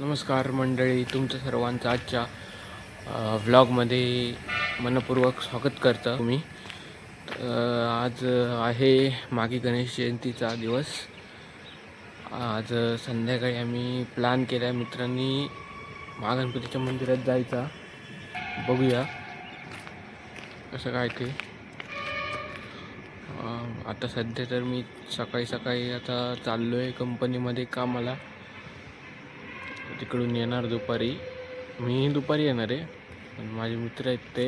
नमस्कार मंडळी, तुमचं सर्वांचं आजच्या व्लॉगमध्ये मनपूर्वक स्वागत करतो मी। आज आहे मागे गणेश जयंतीचा दिवस। आज संध्याकाळी आम्ही प्लॅन केला आहे मित्रांनी महागणपतीच्या मंदिरात जायचा। बघूया कसं काय ते। आता सध्या तर मी सकाळी आता चाललो आहे कंपनीमध्ये कामाला। तिकडून येणार दुपारी, मी दुपारी येणार आहे पण माझे मित्र आहेत ते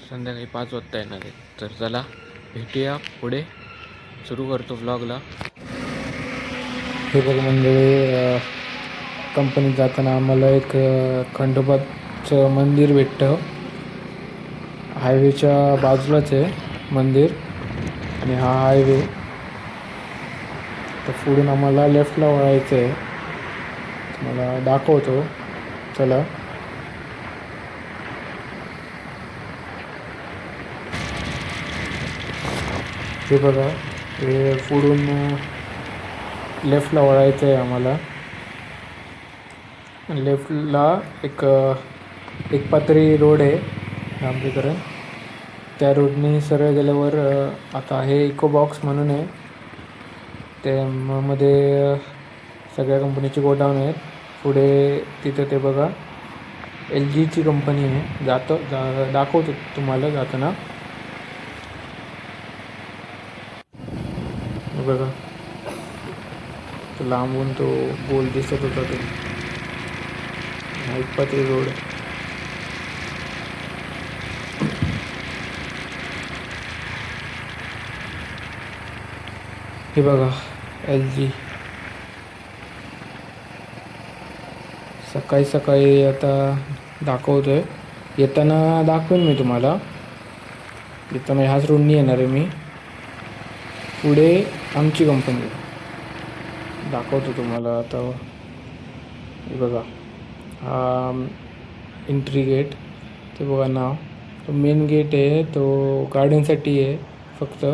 संध्याकाळी 5 वाजता येणार आहेत। तर चला भेटूया, पुढे सुरू करतो व्लॉगला। हे बघ मंडळी, कंपनीत जाताना आम्हाला एक खंडोबाचं मंदिर भेटतं। हायवेच्या बाजूलाच आहे मंदिर आणि हा हायवे। तर पुढून आम्हाला लेफ्टला वळायचं आहे, मला दाखवतो चला। हे बघा, हे पुढून लेफ्टला वळायचं आहे आम्हाला। लेफ्टला एक पातळी रोड आहे आमच्याकडे, त्या रोडने सरळ गेल्यावर आता हे इको बॉक्स म्हणून आहे, त्यामध्ये सगळ्या कंपनीचे गोडाऊन आहेत। पुढे तिथं ते बघा LGची कंपनी आहे। दाखवतो तुम्हाला जाताना। बघा तो लांबून तो गोल दिसत होता, तो एक पातळी रोड। हे बघा LG। सकाळी आता दाखवतोय, येताना दाखवेन मी तुम्हाला। येताना ह्याच रोडनी येणार आहे मी, पुढे आमची कंपनी दाखवतो तुम्हाला आता। हे बघा हा एंट्री गेट, ते बघा नाव, तो मेन गेट आहे, तो गार्डनसाठी आहे फक्त।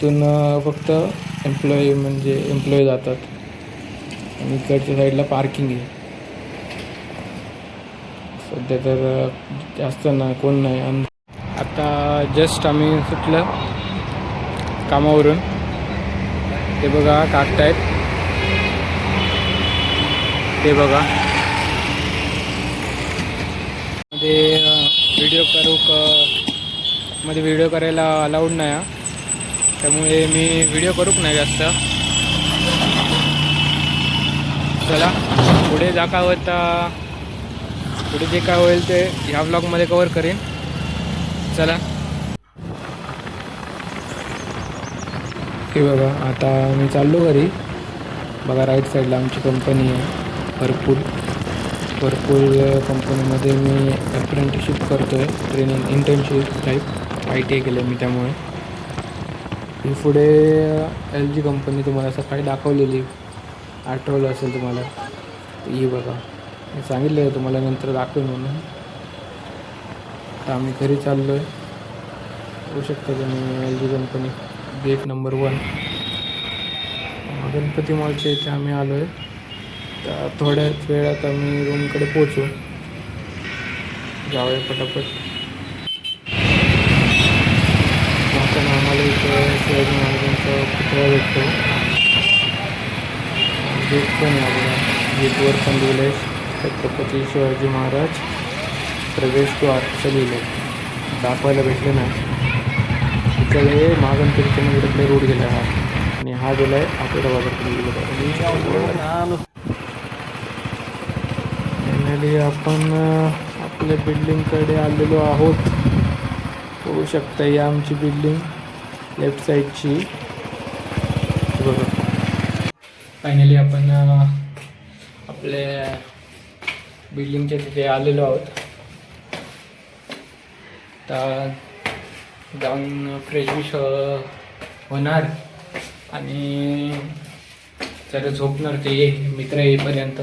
तिथून फक्त एम्प्लॉई जातात आणि इकडच्या साईडला पार्किंग आहे। सध्या तर जास्त नाही, कोण नाही। आणि आता जस्ट आम्ही सुटलं कामावरून, ते बघा टाकतायत, ते बघा। मध्ये व्हिडिओ करायला अलाउड नाही, त्यामुळे मी व्हिडिओ करूक नाही जास्त। चला पुढे पुढे जे काय होईल ते ह्या व्लॉगमध्ये कवर करेन। चला हे बघा, आता मी चाललो घरी। बघा राईट साईडला आमची कंपनी आहे, भरपूर कंपनीमध्ये मी अप्रेंटिसशिप करतो आहे, ट्रेनिंग इंटर्नशिप टाईप ITI केलं मी, त्यामुळे ही पुढे LG कंपनी तुम्हाला सकाळी दाखवलेली, आठवलं असेल तुम्हाला। ही बघा, मी सांगितलं आहे तुम्हाला नंतर दाखवेन म्हणून। आता आम्ही घरी चाललो आहे, होऊ शकतं तुम्ही LG company gate number 1 Ganpati मॉलच्या इथे आम्ही आलो आहे। तर थोड्याच वेळात आम्ही रूमकडे पोचू, जाऊया पटापट। जाताना आम्हाला इथं शिवाजी महाराजांचा पुतळा भेटतो, गेट पण आहे बघा, गेटवर पण लिहिलं आहे छत्रपती शिवाजी महाराज प्रवेशद्वार असं लिहिलं आहे, दाखवायला भेटलं नाही। इकडे महागणपतीच्या मंदिराकडे रोड गेला हा, आणि हा गेला आहे आठवडा बाजारकडे गेला। फायनली आपण आपल्या बिल्डिंगकडे आलेलो आहोत। होऊ शकतं ही आमची बिल्डिंग लेफ्ट साईडची बघा। फायनली आपण आपल्या बिल्डिंगच्या तिथे आलेलो आहोत। आता जाऊन फ्रेश होणार आणि जरा झोपणार, ते मित्र येईपर्यंत।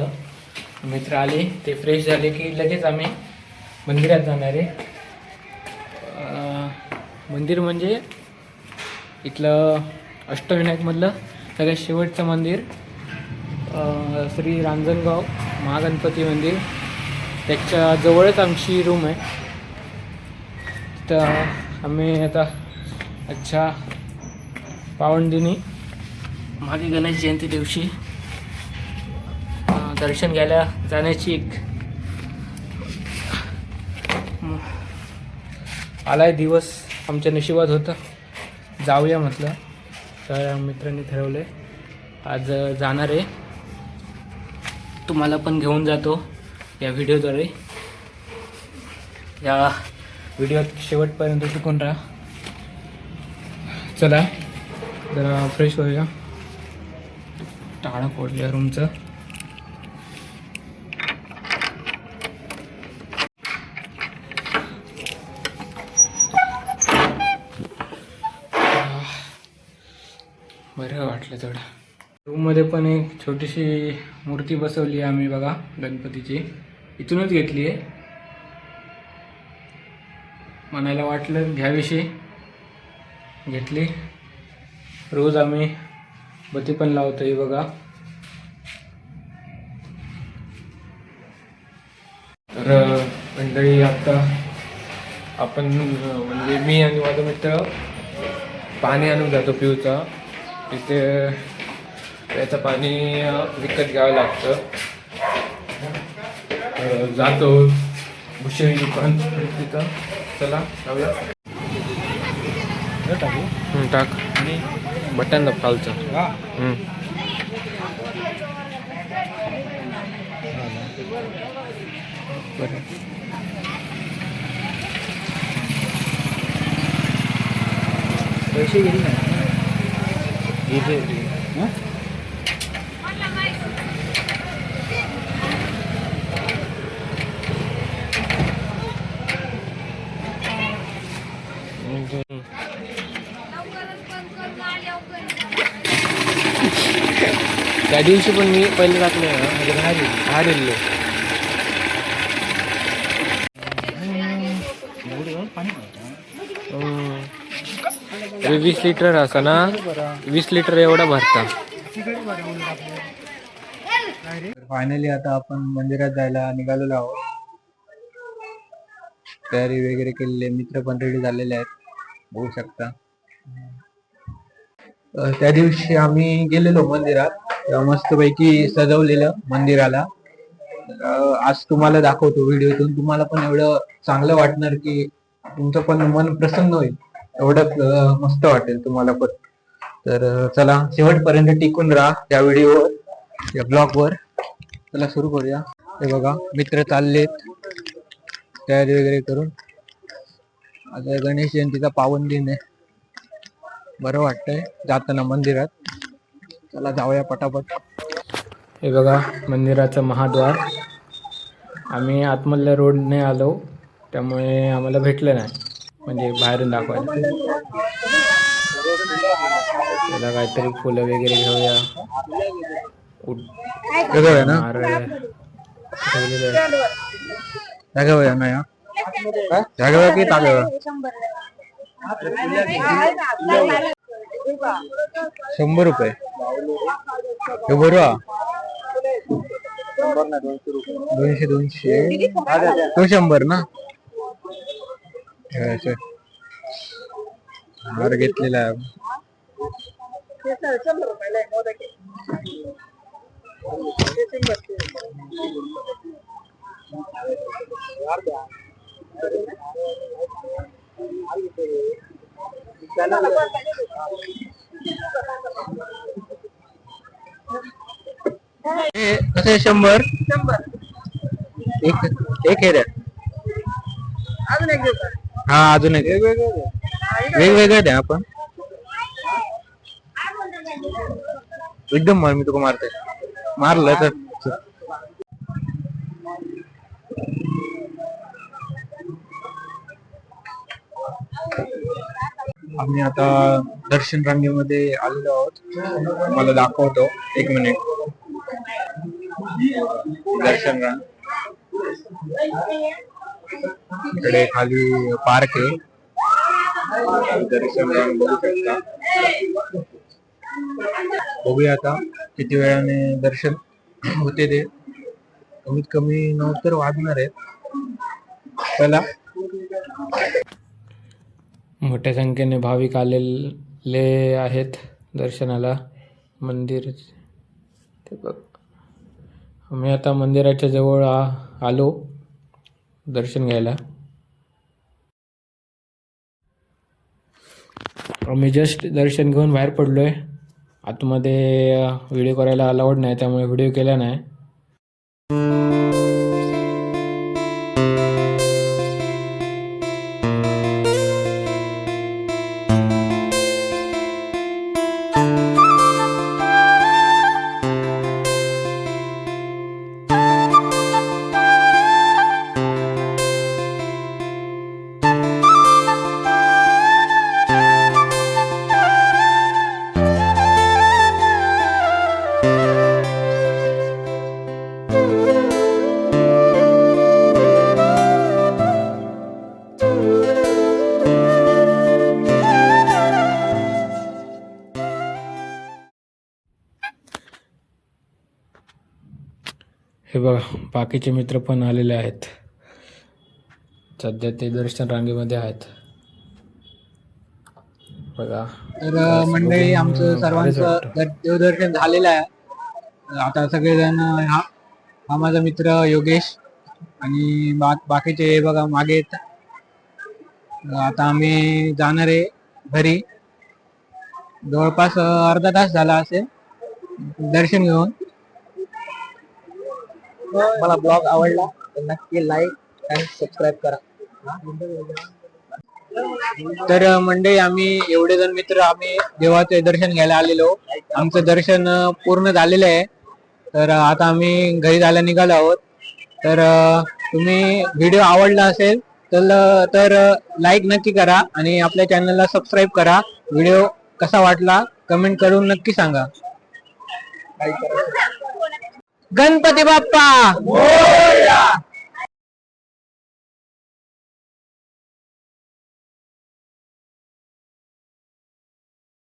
मित्र आले, ते फ्रेश झाले की लगेच आम्ही मंदिरात जाणार आहे। मंदिर म्हणजे इथलं अष्टविनायकमधलं सगळ्यात शेवटचं मंदिर श्री रांजणगाव महागणपती मंदिर, त्याच्या जवळच आमची रूम आहे. तर आम्ही आता अच्छा पावनदिनी मागे गणेश जयंती दिवशी दर्शन घ्यायला जाण्याची एक आलाय दिवस आमच्या नशिबात होतं, जाऊया म्हटलं. तर मित्रांनी ठरवलं आहे आज जाणार आहे. तुम्हाला पण घेऊन जातो या व्हिडिओद्वारे. या व्हिडिओत शेवटपर्यंत टिकून राहा. चला जरा फ्रेश होऊया. टाळं पडलं रूमचं. बरं वाटलं थोडं. रूममध्ये पण एक छोटीशी मूर्ती बसवली आहे आम्ही बघा, गणपतीची. इथूनच घेतली आहे. म्हणायला वाटलं घ्याविषयी घेतली. रोज आम्ही बत्ती पण लावतोय बघा. तर मंडळी आता आपण म्हणजे मी आणि माझा मित्र पाणी आणून जातो पिऊचा. तिथे त्याचं पाणी विकत घ्यावं लागतं. जातो भुशेळी दुकान तिथं. चला जाऊया. टाक आणि बटन दाब खालचं. बरं पैसे गेली ना इथे त्या दिवशी पण मी पहिले टाकले म्हणजे बाहेर येलो. हे 20 लिटर असं ना, 20 लिटर एवढा भरता. फायनली आता आपण मंदिरात जायला निघालेलो आहोत. तयारी वगैरे केलेली आहे. मित्र पण रेडी झालेले आहेत, बघू शकता. त्या दिवशी आम्ही गेलेलो मंदिरात, मस्तपैकी सजवलेलं मंदिराला. आज तुम्हाला दाखवतो व्हिडिओतून. तुम्हाला पण एवढं चांगलं वाटणार की तुमचं पण मन प्रसन्न होईल. एवढं मस्त वाटेल तुम्हाला पण. तर चला शेवटपर्यंत टिकून राहा या व्हिडिओवर, या ब्लॉगवर. चला सुरू करूया. हे बघा मित्र चाललेत तयारी वगैरे करून. आता गणेश जयंतीचा पावन दिन आहे. बरं वाटतंय जाताना मंदिरात. चला जाऊया पटापट. हे बघा मंदिराचं महाद्वार. आम्ही आतमधल्या रोडने आलो त्यामुळे आम्हाला भेटलं नाही, म्हणजे बाहेरून दाखवायला. त्याला काहीतरी फुलं वगैरे घेऊया. ₹100 हे बरं. 200 तो 100 ना. हार घेतलेला आहे. कसे 100 एक हे द्या. हा अजून एक वेगवेगळे द्या. आपण एकदम मार, मी तुका मारते. मारलं तर आम्ही आता दर्शन रांगेमध्ये आलेलो आहोत. मला दाखवतो, एक मिनिट. दर्शन रांग इकडे खाली पार्क आहे. दर्शन रांग बघू शकता. बघूया आता किती वेळाने दर्शन होते ते. कमीत कमी 9 तर वाजणार आहेत. चला. मोठ्या संख्येने भाविक आलेले आहेत दर्शनाला. मंदिर ते बघ. आम्ही आता मंदिराच्या जवळ आलो दर्शन घ्यायला. आम्ही जस्ट दर्शन घेऊन बाहेर पडलोय. आतमध्ये व्हिडिओ करायला अलाउड नाही, त्यामुळे व्हिडिओ केला नाही. हे बघा, बाकीचे मित्र पण आलेले आहेत. सध्या ते दर्शन रांगेमध्ये आहेत बघा. तर मंडळी, आमचं सर्वांचं देवदर्शन झालेलं आहे. आता सगळेजण हा माझा मित्र योगेश आणि बाकीचे बघा मागे आहेत. आता आम्ही जाणार आहे घरी. जवळपास अर्धा तास झाला असेल दर्शन घेऊन. मला ब्लॉग आवडला तर नक्की लाईक आणि सबस्क्राईब करा. तर मंडळी, आम्ही एवढे जण मित्र आम्ही देवाचे दर्शन घ्यायला आलेलो. आमचं दर्शन पूर्ण झालेलं आहे. तर आता आम्ही घरी जायला निघालो आहोत. तर तुम्ही व्हिडिओ आवडला असेल तर लाईक नक्की करा आणि आपल्या चॅनलला सबस्क्राईब करा. व्हिडिओ कसा वाटला कमेंट करून नक्की सांगा. गणपती बाप्पा मोरया.